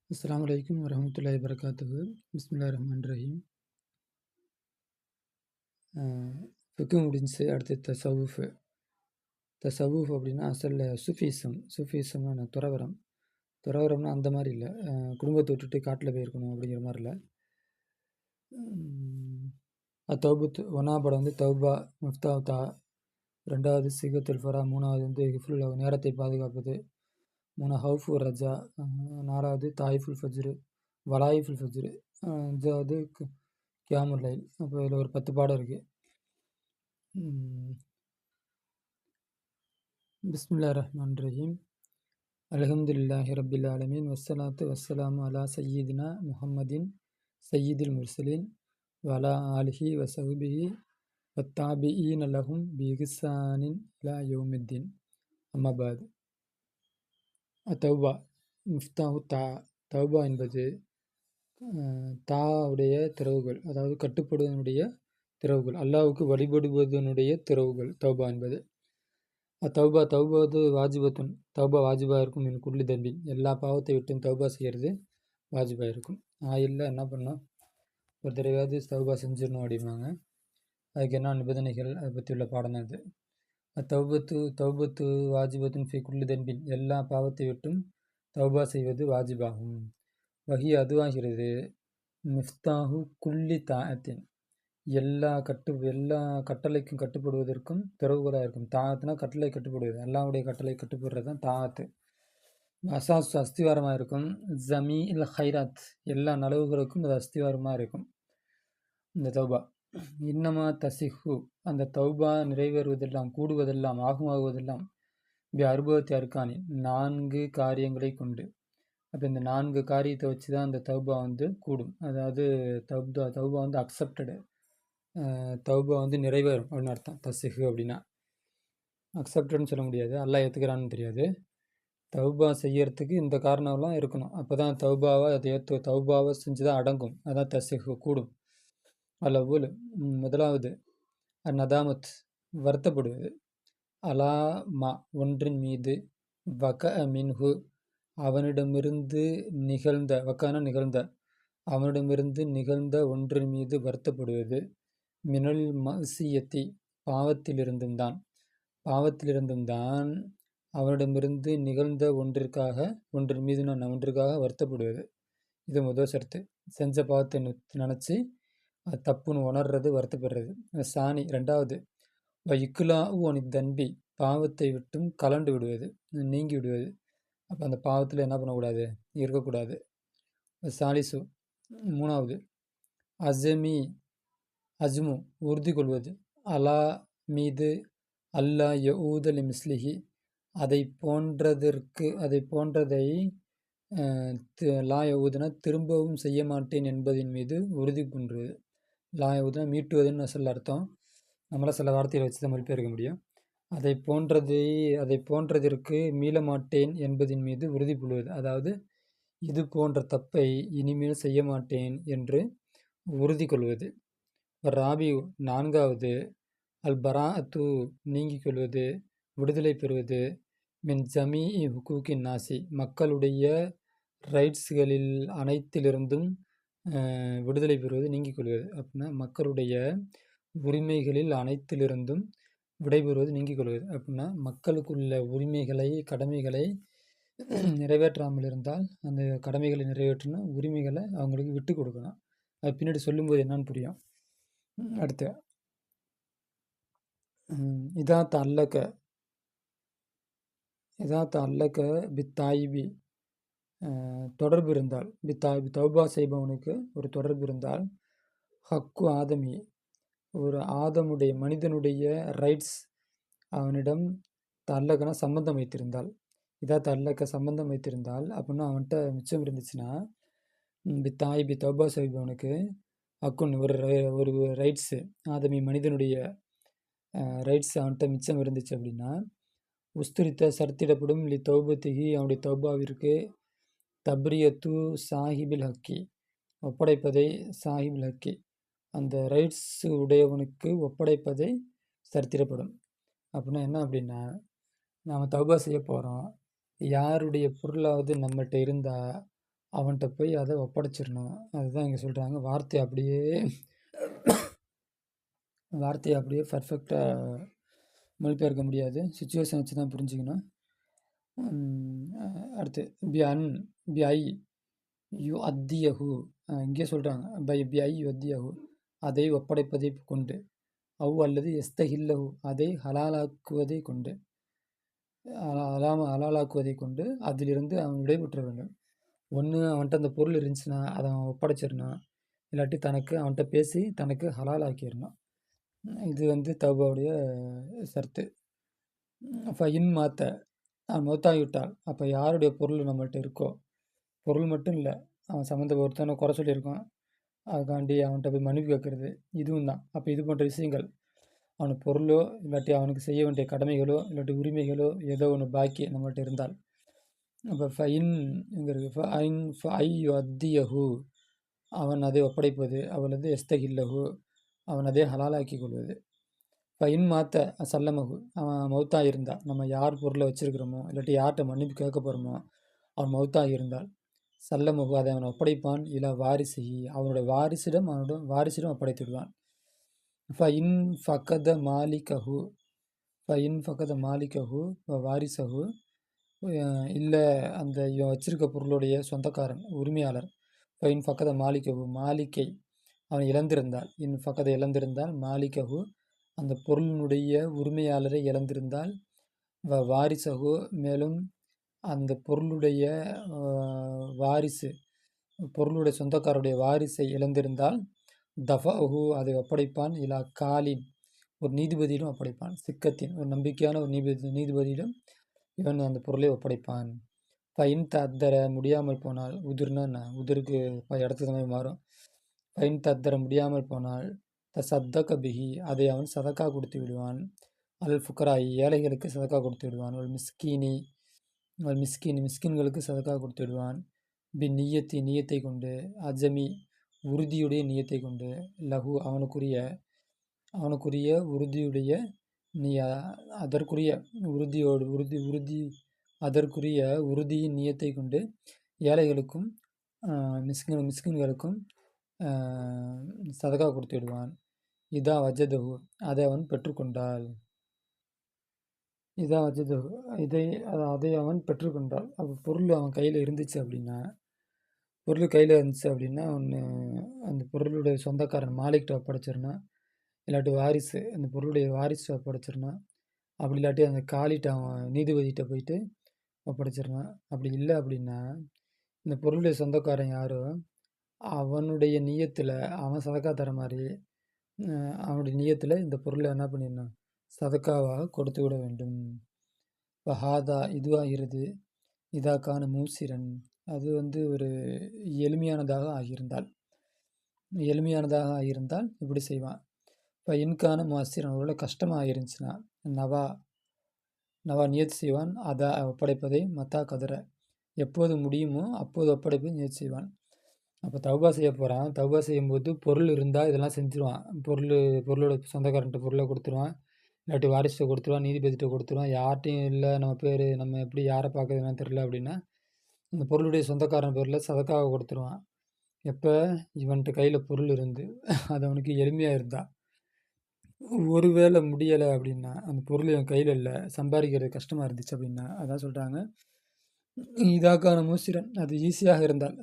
அஸ்ஸலாமு அலைக்கும் வரஹ்மத்துல்லாஹி வபரகாத்துஹு. பிஸ்மில்லாஹிர் ரஹ்மானிர் ரஹீம். ஃபிக்ஹ் முடிஞ்சுச்சு. அடுத்து தஸவுஃப். தஸவுஃப் அப்படின்னா அசல்ல சூஃபிசம்னா என்ன? துறவறம். துறவரம்னா அந்த மாதிரி இல்லை. குடும்பத்தை விட்டுட்டு காட்டில் போயிருக்கணும் அப்படிங்கிற மாதிரி இல்லை. தௌபத்து ஒன்றாம் படம் வந்து தௌபா முஃப்தாத்தா, ரெண்டாவது சிகத்துல் ஃபரா, மூணாவது வந்து ஹிஃபுல் நேரத்தை பாதுகாப்பது, ஹவுஃபு ரஜா, நாலாவது தாயிஃபுல் ஃபஜ்ரு, வலாயிஃபுல் ஃபஜ்ரு, அஞ்சாவது கியாமுல் லைல். அப்போ இதில் ஒரு 10 பாடம் இருக்குது. பிஸ்மில்லாஹிர் ரஹ்மானிர் ரஹீம். அல்ஹம்துலில்லாஹி ரப்பில் ஆலமீன். வஸ்ஸலாத்து வஸ்ஸலாமு அலா சய்யிதினா முஹம்மதின் சய்யிதில் முர்சலீன் வலா ஆலிஹி வஸஹ்பிஹி வத்தாபிஈன லஹும் பிஇஹ்சானின் இலா யௌமித்தீன். அம்மா பாத். தௌபா முஃப்தாஹு தா. தௌபா என்பது தாவுடைய திறவுகள், அதாவது கட்டுப்படுவதனுடைய திறவுகள், அல்லாஹ்வுக்கு வழிபடுவதனுடைய திறவுகள் தௌபா என்பது. தௌபா தௌபாவது வாஜிபத்துன். தௌபா வாஜிபாக இருக்கும். என் குள்ளி தம்பின், எல்லா பாவத்தை விட்டும் தௌபா செய்கிறது வாஜிபாக இருக்கும். ஆயில்ல என்ன பண்ணோம், ஒரு தடவையாவது தௌபா செஞ்சிடணும் அப்படிம்பாங்க. அதுக்கு என்ன நிபந்தனைகள், அதை பற்றி உள்ள பாடம் தான் இது. தௌபத்து வாஜிபத்துன் ஃபி குள்ளி தன்பின், எல்லா பாவத்தை விட்டும் தௌபா செய்வது வாஜிபாகும். வஹி அதுவாகிறது மிஃப்தாஹு குல்லி தாஅத்தின், எல்லா கட்டளைக்கும் கட்டுப்படுவதற்கும் திறவுகோலாக இருக்கும். தாஅத்துனா கட்டளை கட்டுப்படுவது, அல்லாஹ்வுடைய கட்டளை கட்டுப்படுறது தான் தாஅத்து. அசாஸ் அஸ்திவாரமாக இருக்கும். ஜமீ இல் ஹைராத், எல்லா நலவுகளுக்கும் அது அஸ்திவாரமாக இருக்கும் இந்த தௌபா. இன்னமா தசிஹு, அந்த தௌபா நிறைவேறுவதெல்லாம், கூடுவதெல்லாம், ஆகுவதெல்லாம் பி அறுபத்தி அர்கானி, 4 காரியங்களை கொண்டு. அப்போ இந்த 4 காரியத்தை வச்சு தான் அந்த தௌபா வந்து கூடும். அதாவது தௌபா வந்து அக்செப்டடு, தௌபா வந்து நிறைவேறும் அப்படின்னு அர்த்தம். தசிஹு அப்படின்னா அக்செப்டட்னு சொல்ல முடியாது, அல்லாஹ் ஏற்றுக்கிறான்னு தெரியாது. தௌபா செய்யறதுக்கு இந்த காரணம்லாம் இருக்கணும். அப்போ தான் தௌபாவை செஞ்சு தான் அடங்கும். அதான் தசிஹு கூடும். அல்ல முதலாவது நதாமத், வருத்தப்படுவது, அலா மா ஒன்றின் மீது, வக மின்ஹு அவனிடமிருந்து நிகழ்ந்த, வக்கான நிகழ்ந்த, அவனிடமிருந்து நிகழ்ந்த ஒன்றின் மீது வருத்தப்படுவது, மினல் மசியத்தி பாவத்திலிருந்தும் தான் அவனிடமிருந்து நிகழ்ந்த ஒன்றின் மீது நான் ஒன்றுக்காக வருத்தப்படுவது. இது முதல் ஷர்த்து. செஞ்ச பாவத்தை நினச்சி அது தப்புன்னு உணர்றது, வருத்தப்படுறது. சாணி ரெண்டாவது, இக்குலா ஒனி தன்பி, பாவத்தை விட்டும் கலண்டு விடுவது, நீங்கி விடுவது. அப்போ அந்த பாவத்தில் என்ன பண்ணக்கூடாது, இருக்கக்கூடாது. சாலிசு மூணாவது, அஜ்மு உறுதி கொள்வது, அலா மீது, அல்லா யஊதலி மிஸ்லிஹி, அதை போன்றதை லா யஊதுனா திரும்பவும் செய்ய மாட்டேன் என்பதின் மீது உறுதி கொன்றது. லா யஊதுனா மீட்டுவதுன்னு சொல்ல அர்த்தம். நம்மளால் சில வார்த்தைகளை வச்சு தான் மொழிபெயர்க்க முடியும். அதை போன்றதற்கு மீள மாட்டேன் என்பதின் மீது உறுதி கொள்வது, அதாவது இது போன்ற தப்பை இனிமேல் செய்ய மாட்டேன் என்று உறுதி கொள்வது. ராபி நான்காவது, அல் பராஅத்து நீங்கிக் கொள்வது, விடுதலை பெறுவது, மின் ஜமீ ஹுகூக்கின் நாசி, மக்களுடைய ரைட்ஸ்களில் அனைத்திலிருந்தும் விடுதலை பெறுவது, நீங்கிக் கொள்வது. அப்படின்னா மக்களுடைய உரிமைகளில் அனைத்திலிருந்தும் விடைபெறுவது, நீங்கிக் கொள்வது. அப்படின்னா மக்களுக்குள்ள உரிமைகளை, கடமைகளை நிறைவேற்றாமல் இருந்தால் அந்த கடமைகளை நிறைவேற்றணும், உரிமைகளை அவங்களுக்கு விட்டு கொடுக்கணும். அது பின்னாடி சொல்லும்போது என்னன்னு புரியும். அடுத்து இதா அல்லக்க பித்தாயிபி, தொடர்பு இருந்தால், தௌபா செய்பவனுக்கு ஒரு தொடர்பு இருந்தால், ஹக்கு ஆதமி, ஒரு ஆதமுடைய மனிதனுடைய ரைட்ஸ் அவனிடம் தல்லக்கனா சம்பந்தம் வைத்திருந்தால், சம்பந்தம் வைத்திருந்தால் அப்படின்னா அவன்கிட்ட மிச்சம் இருந்துச்சுன்னா, பித்தாயிபி தௌபா செய்பவனுக்கு ஹக்குன் ஒரு ரைட்ஸு, ஆதமி மனிதனுடைய ரைட்ஸ் அவன்கிட்ட மிச்சம் இருந்துச்சு அப்படின்னா, உஸ்துரித்த சர்த்திடப்படும் லி தௌபத்திகி, அவனுடைய தௌபாவிற்கு, தப்ரியத்து சாஹிபில் ஹக்கி, ஒப்படைப்பதை, சாஹிபில் ஹக்கி அந்த ரைட்ஸ் உடையவனுக்கு ஒப்படைப்பதை சர்த்திடப்படும். அப்படின்னா என்ன அப்படின்னா, நாம் தௌபா செய்ய போகிறோம், யாருடைய பொருளாவது நம்மகிட்ட இருந்தால் அவன்கிட்ட போய் அதை ஒப்படைச்சிடணும். அதுதான் இங்கே சொல்கிறாங்க. வார்த்தையை அப்படியே பர்ஃபெக்டாக மொழிபெயர்க்க முடியாது. சுச்சுவேஷன் வச்சு தான் புரிஞ்சுக்கணும். அடுத்து பி ஐ யு அத்தியஹு, இங்கே சொல்கிறாங்க பி ஐ யு அத்தியஹு, அதை ஒப்படைப்பதை கொண்டு, அல்லது எஸ்தஹில்லஹு, அதை ஹலாலாக்குவதை கொண்டு, ஹலாலாக்குவதை கொண்டு அதிலிருந்து அவன் விடைபெற்ற வேண்டும். ஒன்று அவன்கிட்ட அந்த பொருள் இருந்துச்சுன்னா அதை அவன் ஒப்படைச்சிடணும், இல்லாட்டி அவன்கிட்ட பேசி தனக்கு ஹலால் ஆக்கிடணும். இது தௌபாவுடைய சர்த்து. இன் மாத்த, அவன் மௌத்தாகிவிட்டால், அப்போ யாருடைய பொருள் நம்மள்கிட்ட இருக்கோ, பொருள் மட்டும் இல்லை, அவன் ஒருத்தனை குறை சொல்லியிருக்கான், அதுக்காண்டி அவன்கிட்ட போய் மன்னிப்பு கேட்கறது, இதுவும் தான். அப்போ இது போன்ற விஷயங்கள், அவனுக்கு பொருளோ இல்லாட்டி அவனுக்கு செய்ய வேண்டிய கடமைகளோ இல்லாட்டி உரிமைகளோ ஏதோ ஒன்று பாக்கி நம்மள்கிட்ட இருந்தால், அப்போ அத்தியஹு, அவன் அதை ஒப்படைப்பது, அவளது எஸ்தகில்லஹு, அவன் அதை ஹலாலாக்கி கொள்வது. மாத்த சல்லமகு, அவன் மௌத்தாக இருந்தால், நம்ம யார் பொருளை வச்சுருக்கிறோமோ இல்லாட்டி யார்கிட்ட மன்னிப்பு கேட்க போகிறோமோ அவன் மௌத்தாக இருந்தால், சல்லமகு, அதை அவன் ஒப்படைப்பான். இல்லை வாரிசகி, அவனோட வாரிசிடம் ஒப்படைத்து விடுவான். ஃபகத மாலிகஹு வாரிசஹு, இல்லை அந்த இவன் வச்சிருக்க பொருளுடைய சொந்தக்காரன் உரிமையாளர், ஃபகத மாலிகஹு, மாலிக்கை அவன் இழந்திருந்தால், இழந்திருந்தால், மாலிகஹு அந்த பொருளினுடைய உரிமையாளரை இழந்திருந்தால், வாரிசஹு மேலும் அந்த பொருளுடைய வாரிசு, பொருளுடைய சொந்தக்காரருடைய வாரிசை இழந்திருந்தால், தஃபஹு அதை ஒப்படைப்பான். இலா காலின், ஒரு நீதிபதியிடம் ஒப்படைப்பான். சிக்கத்தின், ஒரு நம்பிக்கையான ஒரு நீதிபதியிடம் இவன் அந்த பொருளை ஒப்படைப்பான். ஃபைன் தத்தர, முடியாமல் போனால், உதிருக்கு இடத்துக்கு மாதிரி மாறும். ஃபைன் தத்தர, முடியாமல் போனால், சத்தக பிஹி, அதை அவன் சதக்கா கொடுத்து விடுவான். அல் ஃபுக்கராயி, ஏழைகளுக்கு சதக்கா கொடுத்து விடுவான். மிஸ்கின்களுக்கு சதக்கா கொடுத்து விடுவான். நியத்தை கொண்டு, அஜமி உறுதியுடைய நியத்தை கொண்டு, லஹு அவனுக்குரிய உறுதியுடைய அதற்குரிய உறுதியின் நியத்தை கொண்டு ஏழைகளுக்கும் மிஸ்கின்களுக்கும் சதக்கா கொடுத்து விடுவான். இதா வஜதஹு, அதை அவன் பெற்றுக்கொண்டால், அதை அவன் பெற்றுக்கொண்டால், அப்போ பொருள் அவன் கையில் இருந்துச்சு அப்படின்னா, ஒன்று அந்த பொருளுடைய சொந்தக்காரன் மாலிக்கிட்ட ஒப்படைச்சிடணும், இல்லாட்டி வாரிசு, அந்த பொருளுடைய வாரிசு ஒப்படைச்சிடணும். அப்படி இல்லாட்டி அந்த காலிட்ட அவன் நீதிபதிகிட்ட போயிட்டு ஒப்படைச்சிடணும். அப்படி இல்லை அப்படின்னா, இந்த பொருளுடைய சொந்தக்காரன் யாரோ அவனுடைய நியத்தில் அவன் சதக்கா தர மாதிரி அவனுடைய நியத்தில் இந்த பொருளை என்ன பண்ணிடணும், சதக்காவாக கொடுத்து விட வேண்டும். ஹாதா, இதுவாகிறது, இதாக்கான மூசிரன், அது ஒரு எளிமையானதாக ஆகியிருந்தால் இப்படி செய்வான். இப்போ இன்கான மாசிரன், ஒருவேளை கஷ்டமாக இருந்துச்சுன்னா, நவா நியத்து செய்வான். அதை ஒப்படைப்பதை மத்தா கதிர, எப்போது முடியுமோ அப்போது ஒப்படைப்பதை நியத்து செய்வான். அப்போ தௌபா செய்ய போகிறான். தௌபா செய்யும்போது பொருள் இருந்தால் இதெல்லாம் செஞ்சுருவான். பொருளோட சொந்தக்காரன்ட்ட பொருளை கொடுத்துருவான், இல்லாட்டி வாரிசை கொடுத்துருவான், நீதிபதிகிட்ட கொடுத்துருவான். யார்ட்டையும் இல்லை, நம்ம எப்படி யாரை பார்க்குறதுன்னு தெரில அப்படின்னா, அந்த பொருளுடைய சொந்தக்காரன் பேரில் சதக்காக கொடுத்துருவான். எப்போ இவன்கிட்ட கையில் பொருள் இருந்து அது அவனுக்கு எளிமையாக இருந்தா, ஒருவேளை முடியலை அப்படின்னா, அந்த பொருள் என் கையில் இல்லை, சம்பாதிக்கிறது கஷ்டமாக இருந்துச்சு அப்படின்னா, அதான் சொல்கிறாங்க இதாக்கான மூசிரன், அது ஈஸியாக இருந்தால்,